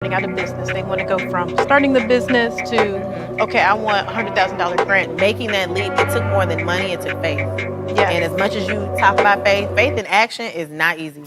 out of business. They want to go from starting the business to, okay, I want $100,000 grant. Making that leap, it took more than money, it took faith. Yes. And as much as you talk about faith, faith in action is not easy.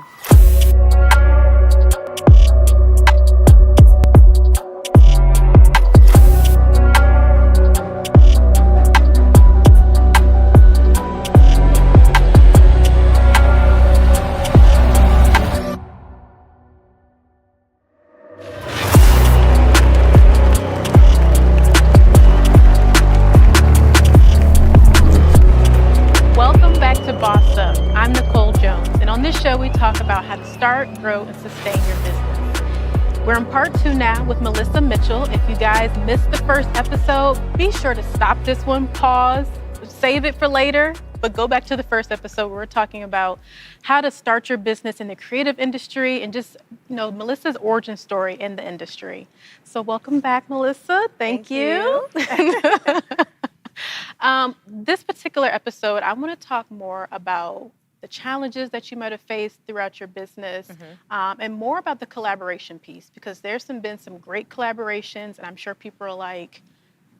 Welcome back to Boss Up. I'm Nicole Jones, and on this show we talk about how to start, grow, and sustain your business. We're in part 2 now with Melissa Mitchell. If you guys missed the first episode, be sure to stop this one, pause, save it for later, but go back to the first episode where we're talking about how to start your business in the creative industry and just, Melissa's origin story in the industry. So welcome back, Melissa. Thank you. This particular episode, I want to talk more about the challenges that you might have faced throughout your business, and more about the collaboration piece, because there's been some great collaborations, and I'm sure people are like,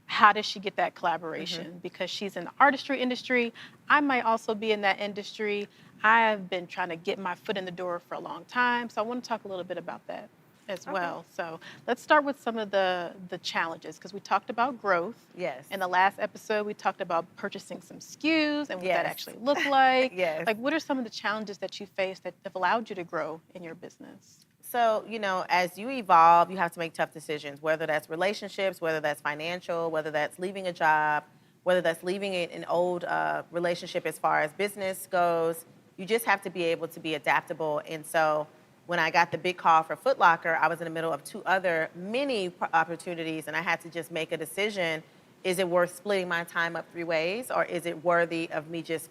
how does she get that collaboration? Because she's in the artistry industry. I might also be in that industry. I have been trying to get my foot in the door for a long time, so I want to talk a little bit about that as well. So let's start with some of the challenges, because we talked about growth. Yes. In the last episode, we talked about purchasing some SKUs and what that actually looked like. Yes. Like, what are some of the challenges that you faced that have allowed you to grow in your business? So, as you evolve, you have to make tough decisions, whether that's relationships, whether that's financial, whether that's leaving a job, whether that's leaving an old relationship as far as business goes. You just have to be able to be adaptable. And so when I got the big call for Foot Locker, I was in the middle of 2 other mini opportunities, and I had to just make a decision. Is it worth splitting my time up 3 ways, or is it worthy of me just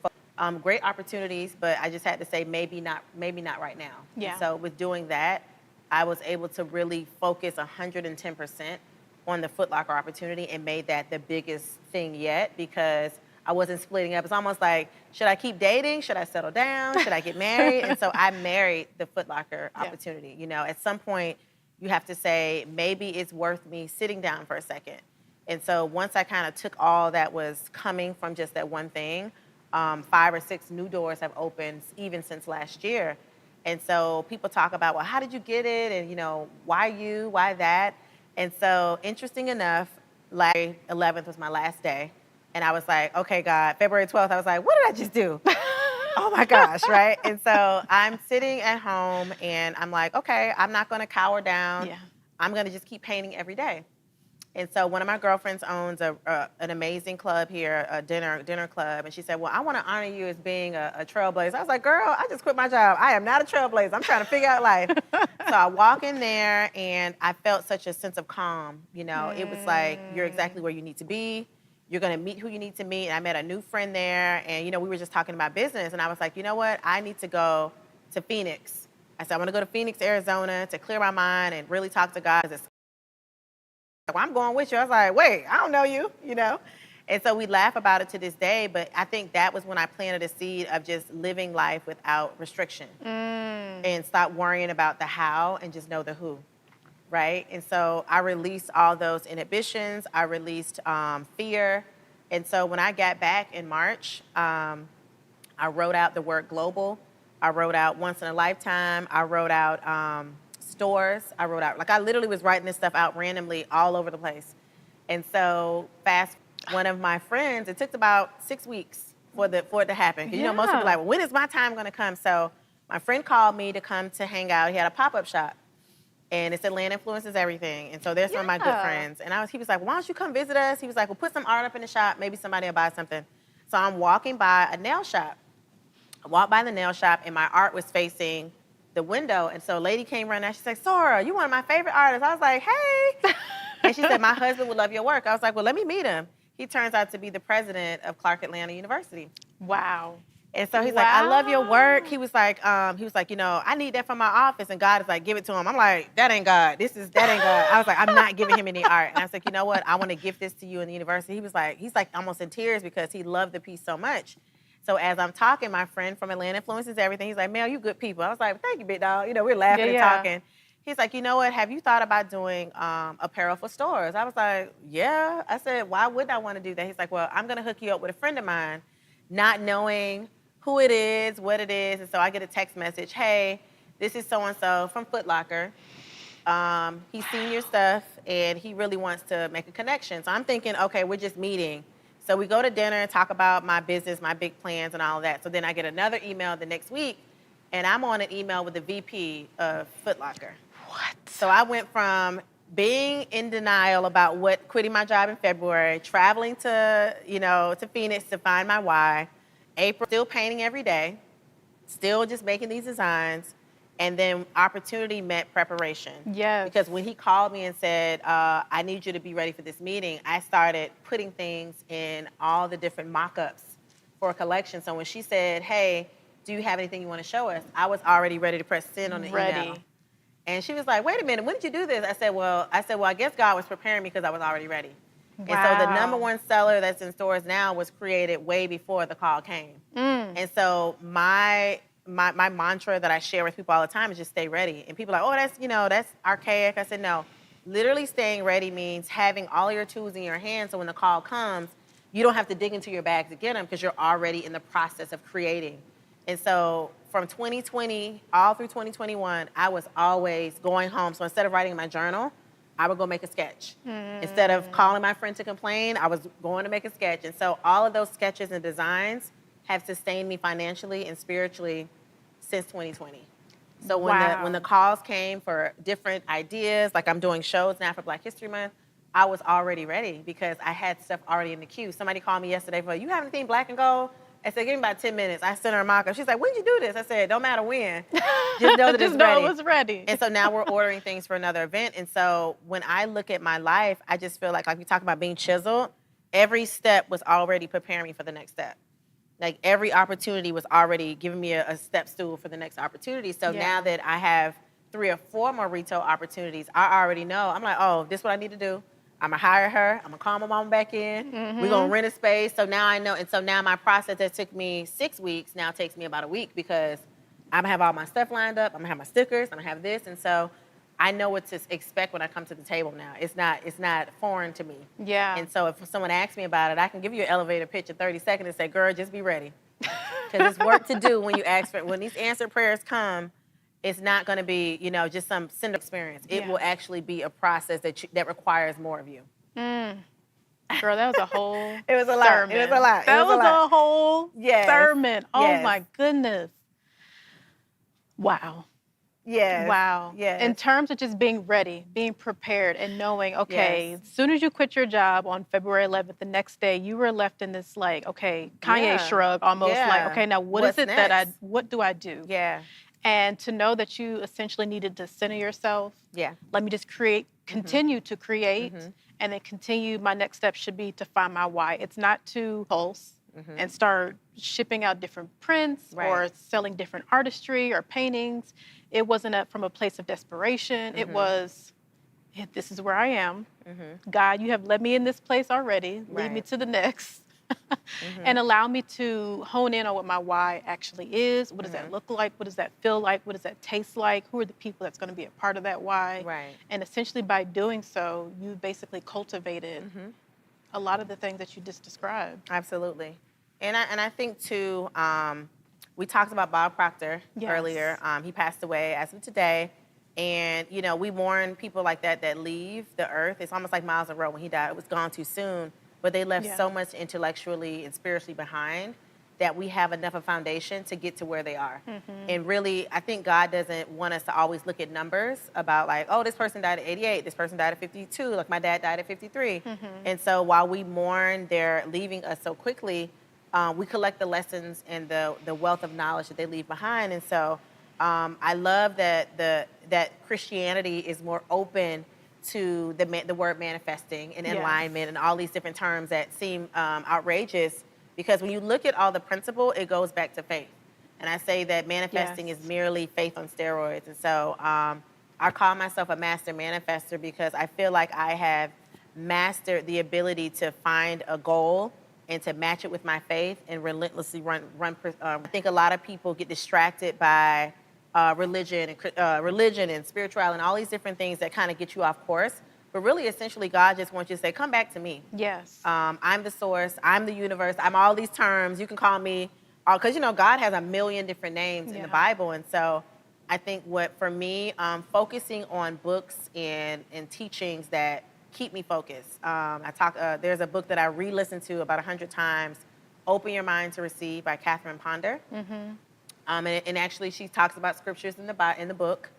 great opportunities, but I just had to say maybe not right now. Yeah. And so with doing that, I was able to really focus 110% on the Foot Locker opportunity and made that the biggest thing yet, because I wasn't splitting up. It's almost like, should I keep dating? Should I settle down? Should I get married? And so I married the Foot Locker opportunity. At some point, you have to say, maybe it's worth me sitting down for a second. And so once I kind of took all that was coming from just that one thing, 5 or 6 new doors have opened even since last year. And so people talk about, well, how did you get it? And, why you? Why that? And so interesting enough, February 11th was my last day. And I was like, okay, God, February 12th, I was like, what did I just do? Oh my gosh, right? And so I'm sitting at home and I'm like, okay, I'm not going to cower down. Yeah. I'm going to just keep painting every day. And so one of my girlfriends owns an amazing club here, a dinner club. And she said, well, I want to honor you as being a trailblazer. I was like, girl, I just quit my job. I am not a trailblazer. I'm trying to figure out life. So I walk in there and I felt such a sense of calm. It was like, you're exactly where you need to be. You're going to meet who you need to meet. And I met a new friend there. And, we were just talking about business. And I was like, you know what? I need to go to Phoenix. I said, I want to go to Phoenix, Arizona to clear my mind and really talk to God. Well, I'm going with you. I was like, wait, I don't know you, And so we laugh about it to this day, but I think that was when I planted a seed of just living life without restriction and stop worrying about the how and just know the who, right? And so I released all those inhibitions. I released fear. And so when I got back in March, I wrote out the word global. I wrote out once in a lifetime. I wrote out stores. I wrote out, I literally was writing this stuff out randomly all over the place. And so one of my friends, it took about 6 weeks for it to happen. Because, most people are like, well, when is my time going to come? So my friend called me to come to hang out. He had a pop-up shop. And it said Land Influences Everything. And so there's some of my good friends. And he was like, well, why don't you come visit us? He was like, well, put some art up in the shop. Maybe somebody will buy something. So I'm walking by a nail shop. I walked by the nail shop, and my art was facing the window. And so a lady came running out. She's like, Sora, you one of my favorite artists. I was like, hey. And she said, my husband would love your work. I was like, well, let me meet him. He turns out to be the president of Clark Atlanta University. Wow. And so he's like, I love your work. He was like, I need that for my office. And God is like, give it to him. I'm like, that ain't God. That ain't God. I was like, I'm not giving him any art. And I was like, you know what? I want to gift this to you in the university. He's like almost in tears because he loved the piece so much. So as I'm talking, my friend from Atlanta Influences Everything, he's like, Mel, you good people. I was like, thank you, big dog. We're laughing and talking. He's like, you know what? Have you thought about doing apparel for stores? I was like, yeah. I said, why would I want to do that? He's like, well, I'm going to hook you up with a friend of mine, not knowing who it is, what it is. And so I get a text message, hey, this is so-and-so from Foot Locker. He's seen your stuff, and he really wants to make a connection. So I'm thinking, okay, we're just meeting. So we go to dinner and talk about my business, my big plans, and all of that. So then I get another email the next week, and I'm on an email with the VP of Foot Locker. What? So I went from being in denial about quitting my job in February, traveling to Phoenix to find my why, April still painting every day, still just making these designs, and then opportunity met preparation. Yes. Because when he called me and said, I need you to be ready for this meeting, I started putting things in all the different mock-ups for a collection. So when she said, hey, do you have anything you want to show us? I was already ready to press send on the email. And she was like, wait a minute, when did you do this? I said, well, I guess God was preparing me because I was already ready. Wow. And so the number one seller that's in stores now was created way before the call came. And so my mantra that I share with people all the time is just stay ready. And people are like, oh, that's archaic. I said, no, literally staying ready means having all your tools in your hand so when the call comes, you don't have to dig into your bag to get them because you're already in the process of creating. And so from 2020 all through 2021, I was always going home. So instead of writing in my journal, I would go make a sketch. Instead of calling my friend to complain, I was going to make a sketch. And so all of those sketches and designs have sustained me financially and spiritually since 2020. So when the calls came for different ideas, like I'm doing shows now for Black History Month, I was already ready because I had stuff already in the queue. Somebody called me yesterday for, you have anything black and gold? I said, give me about 10 minutes. I sent her a mock-up. She's like, when did you do this? I said, don't matter when. Just know that Just it's know ready. it was ready. And so now we're ordering things for another event. And so when I look at my life, I just feel like we talk about being chiseled, every step was already preparing me for the next step. Like every opportunity was already giving me a step stool for the next opportunity. So now that I have 3 or 4 more retail opportunities, I already know. I'm like, oh, this is what I need to do. I'm going to hire her. I'm going to call my mom back in. We're going to rent a space. So now I know. And so now my process that took me 6 weeks now takes me about a week because I'm going to have all my stuff lined up. I'm going to have my stickers. I'm going to have this. And so I know what to expect when I come to the table now. It's not foreign to me. Yeah. And so if someone asks me about it, I can give you an elevator pitch in 30 seconds and say, girl, just be ready. Because it's work to do when you ask for it. When these answered prayers come, it's not going to be, just some cinder experience. It will actually be a process that requires more of you. Girl, that was a whole It was a lot. sermon. It was a lot. That was a whole Yes. sermon. Oh, Yes. my goodness. Wow. Yes. Wow. Yes. In terms of just being ready, being prepared, and knowing, okay, as soon as you quit your job on February 11th, the next day you were left in this Kanye shrug almost okay, now what do I do? Yeah. And to know that you essentially needed to center yourself. Yeah. Let me just continue to create, and then continue. My next step should be to find my why. It's not to pulse and start shipping out different prints or selling different artistry or paintings. It wasn't from a place of desperation. It was, this is where I am. God, you have led me in this place already. Lead me to the next. And allow me to hone in on what my why actually is. What does that look like? What does that feel like? What does that taste like? Who are the people that's going to be a part of that why? Right. And essentially by doing so, you basically cultivated a lot of the things that you just described. Absolutely. And I think too, we talked about Bob Proctor earlier. He passed away as of today. And, we mourn people like that leave the earth. It's almost like Miles Monroe when he died. It was gone too soon. But they left so much intellectually and spiritually behind that we have enough of a foundation to get to where they are. And really, I think God doesn't want us to always look at numbers about this person died at 88, this person died at 52, like my dad died at 53. And so while we mourn their leaving us so quickly, we collect the lessons and the wealth of knowledge that they leave behind. And so I love that Christianity is more open to the word manifesting and alignment and all these different terms that seem outrageous, because when you look at all the principle, it goes back to faith. And I say that manifesting is merely faith on steroids. And so I call myself a master manifester because I feel like I have mastered the ability to find a goal and to match it with my faith and relentlessly run. I think a lot of people get distracted by religion and spirituality and all these different things that kind of get you off course. But really, essentially, God just wants you to say, come back to me. Yes. I'm the source. I'm the universe. I'm all these terms. You can call me, because, God has a million different names in the Bible. And so I think for me, focusing on books and teachings that keep me focused. There's a book that I re-listened to about 100 times, Open Your Mind to Receive by Catherine Ponder. Mm-hmm. And actually, she talks about scriptures in the book.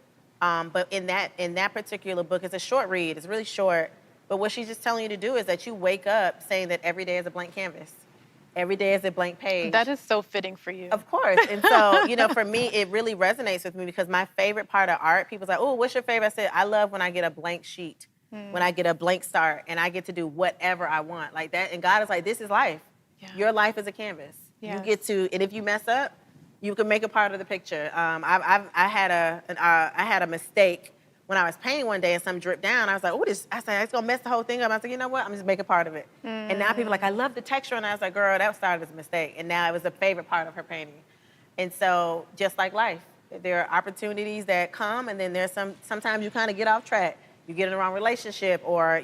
But in that particular book, it's a short read. It's really short. But what she's just telling you to do is that you wake up saying that every day is a blank canvas. Every day is a blank page. That is so fitting for you. Of course. And so, for me, it really resonates with me because my favorite part of art, people's like, oh, what's your favorite? I said, I love when I get a blank sheet, when I get a blank start, and I get to do whatever I want like that. And God is like, this is life. Yeah. Your life is a canvas. Yes. You get to, and if you mess up, you can make a part of the picture. I had a mistake when I was painting one day and something dripped down. I was like, I said, it's gonna mess the whole thing up. I said, you know what? I'm just make a part of it. And now people are like, I love the texture. And I was like, girl, that started as a mistake. And now it was a favorite part of her painting. And so just like life, there are opportunities that come and then there's sometimes you kind of get off track. You get in the wrong relationship or,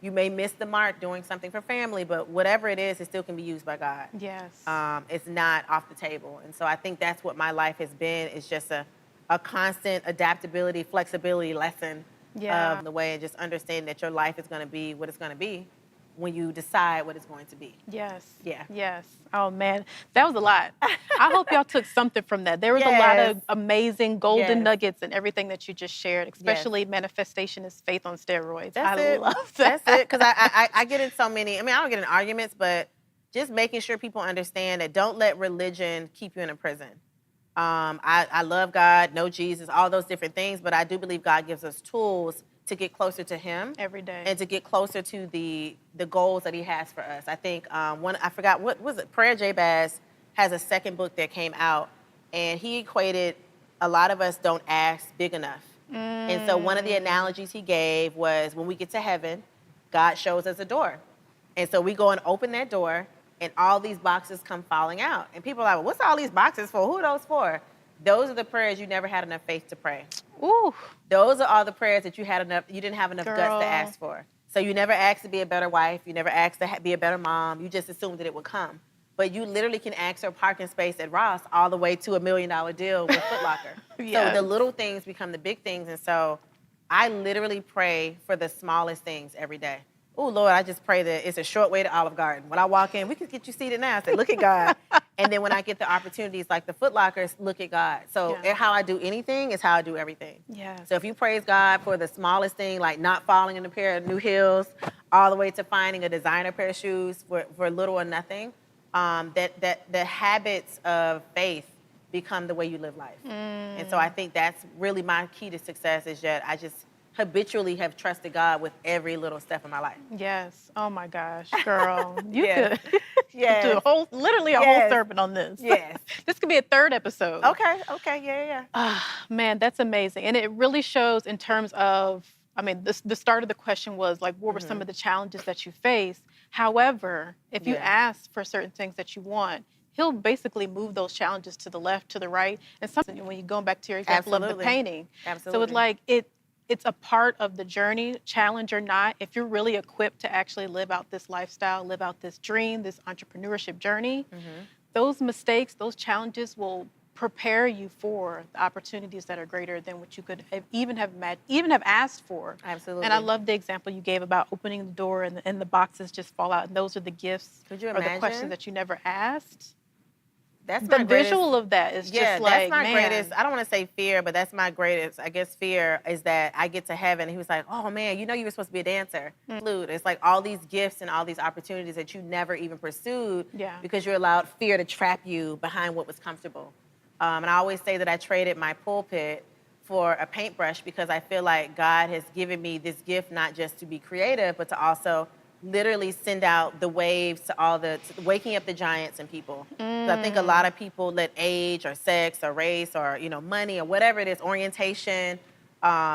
you may miss the mark doing something for family, but whatever it is, it still can be used by God. Yes. It's not off the table. And so I think that's what my life has been. It's just a constant adaptability, flexibility lesson of the way and just understanding that your life is going to be what it's going to be when you decide what it's going to be. Yes. Yeah. Yes. Oh, man. That was a lot. I hope y'all took something from that. There was a lot of amazing golden nuggets in everything that you just shared, especially manifestation is faith on steroids. I love that. That's it. Because I get in so many, I don't get in arguments, but just making sure people understand that don't let religion keep you in a prison. I love God, know Jesus, all those different things, but I do believe God gives us tools to get closer to him every day and to get closer to the goals that he has for us. I think I forgot, what was it? Prayer Jabez has a second book that came out and he equated a lot of us don't ask big enough. And so one of the analogies he gave was when we get to heaven, God shows us a door. And so we go and open that door and all these boxes come falling out. And people are like, well, what's all these boxes for? Who are those for? Those are the prayers you never had enough faith to pray. Ooh. Those are all the prayers that you didn't have enough guts to ask for. So you never asked to be a better wife. You never asked to be a better mom. You just assumed that it would come. But you literally can ask for a parking space at Ross all the way to $1 million deal with Foot Locker. So the little things become the big things. And so I literally pray for the smallest things every day. Oh, Lord, I just pray that it's a short way to Olive Garden. When I walk in, we can get you seated now. I say, look at God. And then when I get the opportunities like the Foot Lockers, look at God. So how I do anything is how I do everything. Yes. So if you praise God for the smallest thing, like not falling in a pair of new heels, all the way to finding a designer pair of shoes for little or nothing, that the habits of faith become the way you live life. And so I think that's really my key to success is that I just habitually have trusted God with every little step of my life. Yes. Oh my gosh, girl. You could do literally a whole sermon on this. Yes. This could be a third episode. Okay. Yeah. Man, that's amazing. And it really shows in terms of, the start of the question was like, what were some of the challenges that you face? However, if you ask for certain things that you want, he'll basically move those challenges to the left, to the right. And something when you're going back to your example of the painting. Absolutely. So it's like it's a part of the journey, challenge or not. If you're really equipped to actually live out this lifestyle, live out this dream, this entrepreneurship journey, those mistakes, those challenges will prepare you for the opportunities that are greater than what you could even have asked for. Absolutely. And I love the example you gave about opening the door and the boxes just fall out. And those are the gifts or the questions that you never asked. That's the visual of that is just like, that's my greatest, I don't want to say fear, but that's my greatest, I guess, fear is that I get to heaven and he was like, oh man, you were supposed to be a dancer. It's like all these gifts and all these opportunities that you never even pursued because you allowed fear to trap you behind what was comfortable. And I always say that I traded my pulpit for a paintbrush because I feel like God has given me this gift not just to be creative, but to also literally send out the waves to waking up the giants in people. So I think a lot of people let age or sex or race or money or whatever it is, orientation,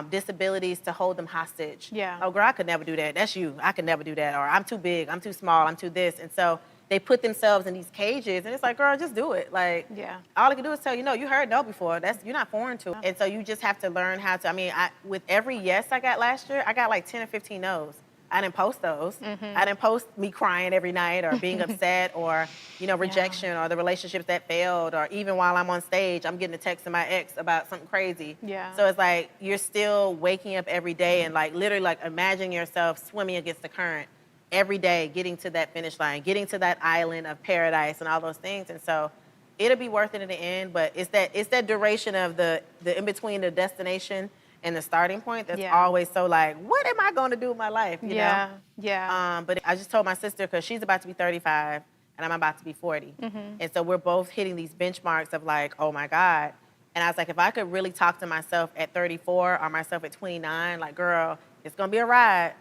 disabilities to hold them hostage. Yeah. Oh, girl, I could never do that. That's you. I could never do that. Or I'm too big. I'm too small. I'm too this. And so they put themselves in these cages, and it's like, girl, just do it. Like, Yeah. all I can do is tell you no. You heard no before. You're not foreign to it. Yeah. And so you just have to learn how to. I mean, with every yes I got last year, I got like 10 or 15 no's. I didn't post those. I didn't post me crying every night or being upset or, rejection or the relationships that failed, or even while I'm on stage, I'm getting a text from my ex about something crazy. Yeah. So it's like you're still waking up every day and like literally like imagining yourself swimming against the current every day, getting to that finish line, getting to that island of paradise and all those things. And so it'll be worth it in the end, but it's that duration of the in between the destination and the starting point that's always so like, what am I going to do with my life? You know? Yeah. But I just told my sister, because she's about to be 35 and I'm about to be 40. And so we're both hitting these benchmarks of like, oh my God. And I was like, if I could really talk to myself at 34 or myself at 29, like, girl, it's going to be a ride,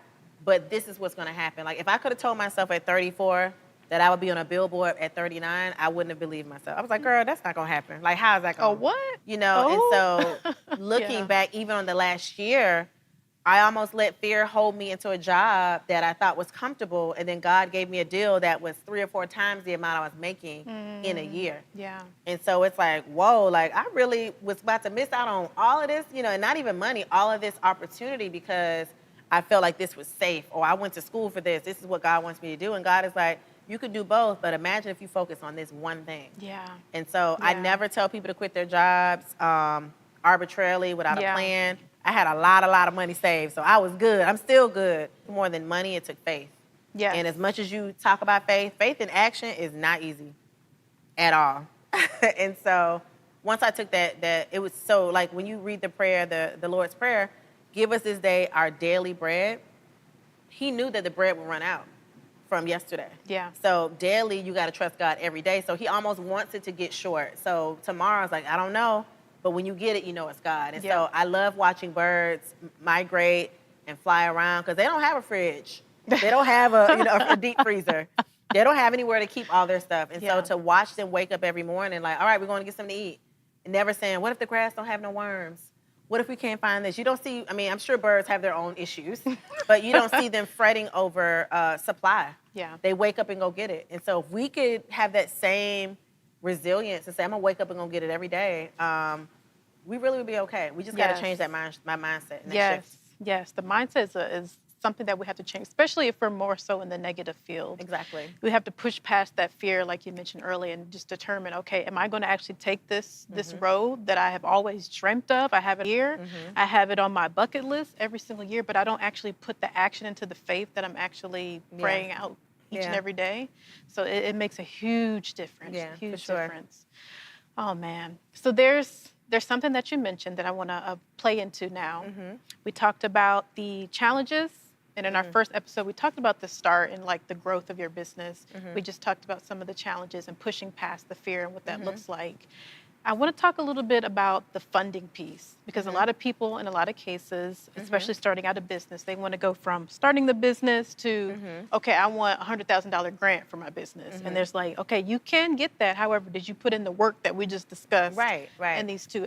but this is what's going to happen. Like, if I could have told myself at 34 that I would be on a billboard at 39, I wouldn't have believed myself. I was like, girl, that's not going to happen. Like, how is that going to what? And so looking back, even on the last year, I almost let fear hold me into a job that I thought was comfortable, and then God gave me a deal that was 3 or 4 times the amount I was making in a year. Yeah. And so it's like, whoa, like I really was about to miss out on all of this, and not even money, all of this opportunity, because I felt like this was safe, or I went to school for this. This is what God wants me to do. And God is like, you could do both, but imagine if you focus on this one thing. Yeah. And so I never tell people to quit their jobs arbitrarily without a plan. I had a lot of money saved, so I was good. I'm still good. More than money, it took faith. Yeah. And as much as you talk about faith in action is not easy at all. And so once I took that, it was so, like when you read the prayer, the Lord's Prayer, give us this day our daily bread. He knew that the bread would run out from yesterday. Yeah. So daily, you got to trust God every day. So he almost wants it to get short. So tomorrow's like, I don't know, but when you get it, you know it's God. And so I love watching birds migrate and fly around, because they don't have a fridge. They don't have a deep freezer. They don't have anywhere to keep all their stuff. And so to watch them wake up every morning, like, all right, we're going to get something to eat. And never saying, what if the grass don't have no worms? What if we can't find this? You don't see, I mean, I'm sure birds have their own issues, but you don't see them fretting over supply. Yeah. They wake up and go get it. And so if we could have that same resilience and say, I'm going to wake up and go get it every day, we really would be okay. We just got to change that my mindset. And that shift. Yes. The mindset is something that we have to change, especially if we're more so in the negative field. Exactly. We have to push past that fear, like you mentioned earlier, and just determine, okay, am I going to actually take this road that I have always dreamt of? I have it here. I have it on my bucket list every single year, but I don't actually put the action into the faith that I'm actually praying out each and every day. So it makes a huge difference. Yeah, huge for sure. difference. Oh man. So there's something that you mentioned that I want to play into now. We talked about the challenges. And in our first episode, we talked about the start and like the growth of your business. We just talked about some of the challenges and pushing past the fear and what that looks like. I want to talk a little bit about the funding piece, because a lot of people in a lot of cases, especially starting out a business, they want to go from starting the business to, okay, I want a $100,000 grant for my business. And there's like, okay, you can get that. However, did you put in the work that we just discussed in these two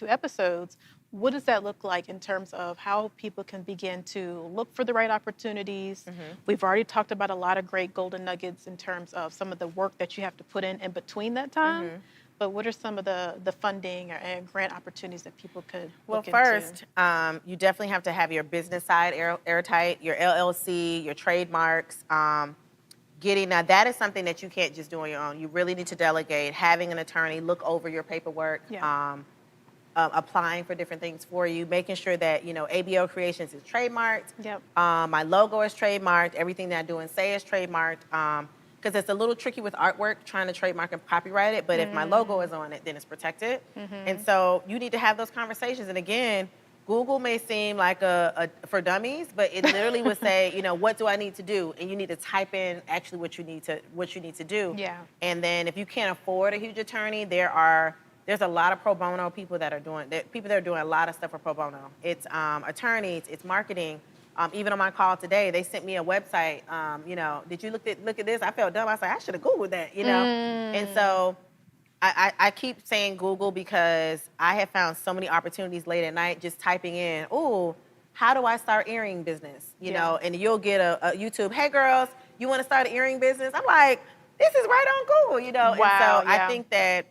episodes? What does that look like in terms of how people can begin to look for the right opportunities? We've already talked about a lot of great golden nuggets in terms of some of the work that you have to put in between that time. But what are some of the funding and grant opportunities that people could look into? Well, first, you definitely have to have your business side airtight, your LLC, your trademarks. Now that is something that you can't just do on your own. You really need to delegate, having an attorney look over your paperwork. Applying for different things for you, making sure that, ABL Creations is trademarked. My logo is trademarked. Everything that I do and say is trademarked. Because it's a little tricky with artwork, trying to trademark and copyright it. But if my logo is on it, then it's protected. And so you need to have those conversations. And again, Google may seem like for dummies, but it literally would say, what do I need to do? And you need to type in actually what you need to do. And then if you can't afford a huge attorney, there's a lot of pro bono people that are doing a lot of stuff for pro bono. It's attorneys, it's marketing. Even on my call today, they sent me a website. Did you look at this? I felt dumb. I was like, I should have Googled that. And so I keep saying Google, because I have found so many opportunities late at night just typing in, how do I start earring business? And you'll get a YouTube, hey girls, you want to start an earring business? I'm like, this is right on Google, you know? Wow, and so yeah. I think that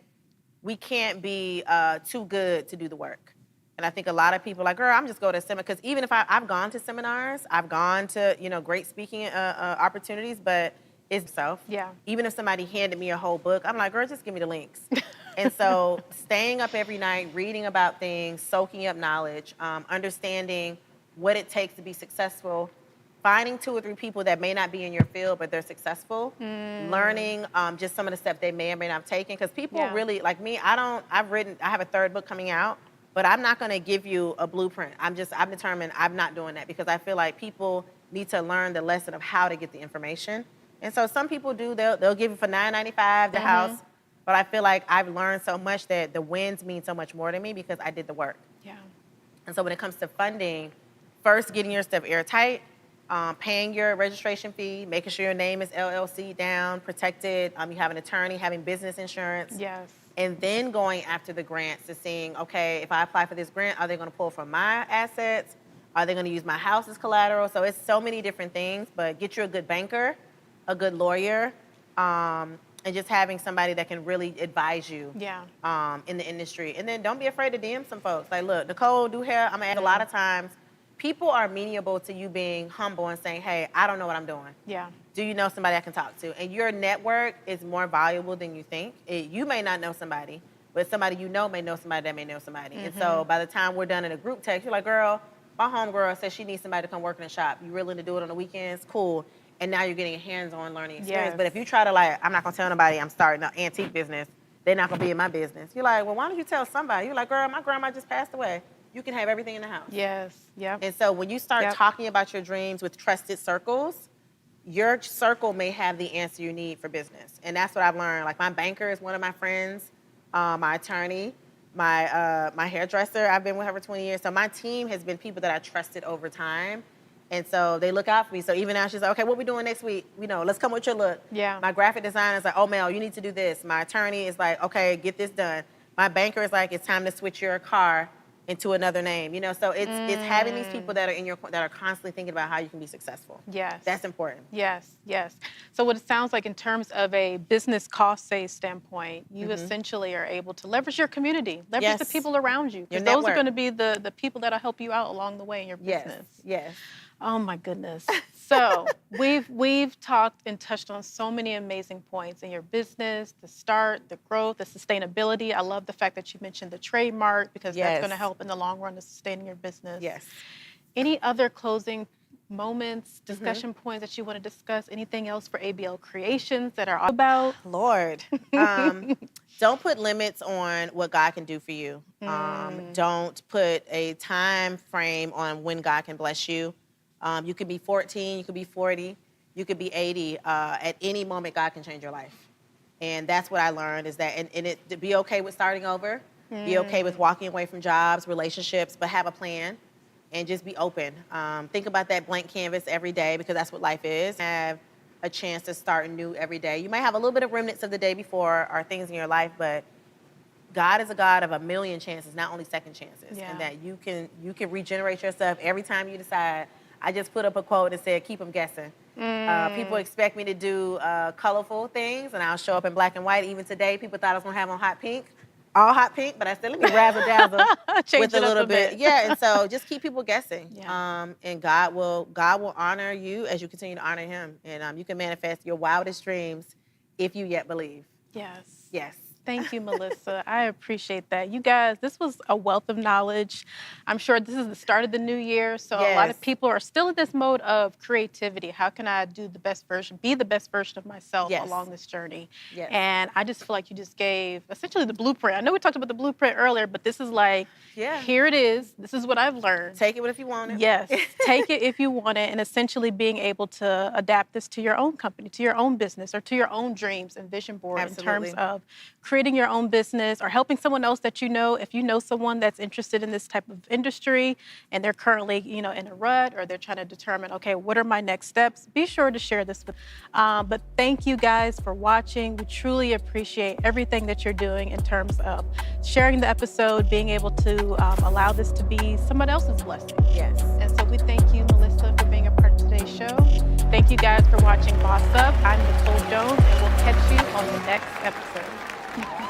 we can't be too good to do the work. And I think a lot of people are like, girl, I'm just going to seminar. Because even if I've gone to seminars, I've gone to, great speaking opportunities, but it's self. Yeah. Even if somebody handed me a whole book, I'm like, girl, just give me the links. And so staying up every night, reading about things, soaking up knowledge, understanding what it takes to be successful, finding 2 or 3 people that may not be in your field, but they're successful, learning just some of the steps they may or may not have taken. Because people really, like me, I have a 3rd book coming out, but I'm not going to give you a blueprint. I'm determined I'm not doing that because I feel like people need to learn the lesson of how to get the information. And so some people do, they'll give you for $9.95 the house, but I feel like I've learned so much that the wins mean so much more to me because I did the work. Yeah. And so when it comes to funding, first getting your stuff airtight, paying your registration fee, making sure your name is LLC down, protected, you have an attorney, having business insurance. Yes. And then going after the grants to seeing, okay, if I apply for this grant, are they going to pull from my assets? Are they going to use my house as collateral? So it's so many different things, but get you a good banker, a good lawyer, and just having somebody that can really advise you in the industry. And then don't be afraid to DM some folks. Like, look, Nicole, do hair. I'm at a lot of times, people are amenable to you being humble and saying, hey, I don't know what I'm doing. Yeah. Do you know somebody I can talk to? And your network is more valuable than you think. You may not know somebody, but somebody you know may know somebody that may know somebody. And so by the time we're done in a group text, you're like, girl, my homegirl says she needs somebody to come work in the shop. You willing to do it on the weekends? Cool. And now you're getting a hands-on learning experience. Yes. But if you try to I'm not going to tell nobody I'm starting an antique business, they're not going to be in my business. You're like, well, why don't you tell somebody? You're like, girl, my grandma just passed away. You can have everything in the house. Yes. Yep. And so when you start talking about your dreams with trusted circles, your circle may have the answer you need for business. And that's what I've learned. Like my banker is one of my friends, my attorney, my hairdresser. I've been with her for 20 years. So my team has been people that I trusted over time. And so they look out for me. So even now she's like, okay, what we doing next week? Let's come with your look. Yeah. My graphic designer is like, oh, Mel, you need to do this. My attorney is like, okay, get this done. My banker is like, it's time to switch your car into another name, so it's having these people that are that are constantly thinking about how you can be successful. Yes. That's important. Yes. So what it sounds like in terms of a business cost save standpoint, you essentially are able to leverage your community, leverage the people around you. Because those are going to be the people that'll help you out along the way in your business. Yes. Oh my goodness. So we've talked and touched on so many amazing points in your business, the start, the growth, the sustainability. I love the fact that you mentioned the trademark because that's going to help in the long run to sustaining your business. Yes. Any other closing moments, discussion points that you want to discuss? Anything else for ABL Creations that are about? Lord, don't put limits on what God can do for you. Don't put a time frame on when God can bless you. You could be 14, you could be 40, you could be 80. At any moment, God can change your life. And that's what I learned is that, to be okay with starting over, be okay with walking away from jobs, relationships, but have a plan and just be open. Think about that blank canvas every day because that's what life is. Have a chance to start new every day. You might have a little bit of remnants of the day before or things in your life, but God is a God of a million chances, not only second chances. Yeah. And that you can regenerate yourself every time you decide. I just put up a quote that said, keep them guessing. People expect me to do colorful things, and I'll show up in black and white. Even today, people thought I was going to have on all hot pink, but I said, let me razzle-dazzle with a little bit. Yeah, and so just keep people guessing. Yeah. And God will honor you as you continue to honor him. And you can manifest your wildest dreams if you yet believe. Yes. Yes. Thank you, Melissa. I appreciate that. You guys, this was a wealth of knowledge. I'm sure this is the start of the new year, so a lot of people are still in this mode of creativity. How can I be the best version of myself along this journey? Yes. And I just feel like you just gave essentially the blueprint. I know we talked about the blueprint earlier, but this is like, here it is. This is what I've learned. Take it if you want it. Yes, take it if you want it, and essentially being able to adapt this to your own company, to your own business, or to your own dreams and vision board. Absolutely. In terms of creating your own business or helping someone else that you know. If you know someone that's interested in this type of industry and they're currently, in a rut or they're trying to determine, okay, what are my next steps? Be sure to share this with. But thank you guys for watching. We truly appreciate everything that you're doing in terms of sharing the episode, being able to allow this to be someone else's blessing. Yes. And so we thank you, Melissa, for being a part of today's show. Thank Thank you guys for watching Boss Up. I'm Nicole Jones, and we'll catch you on the next episode.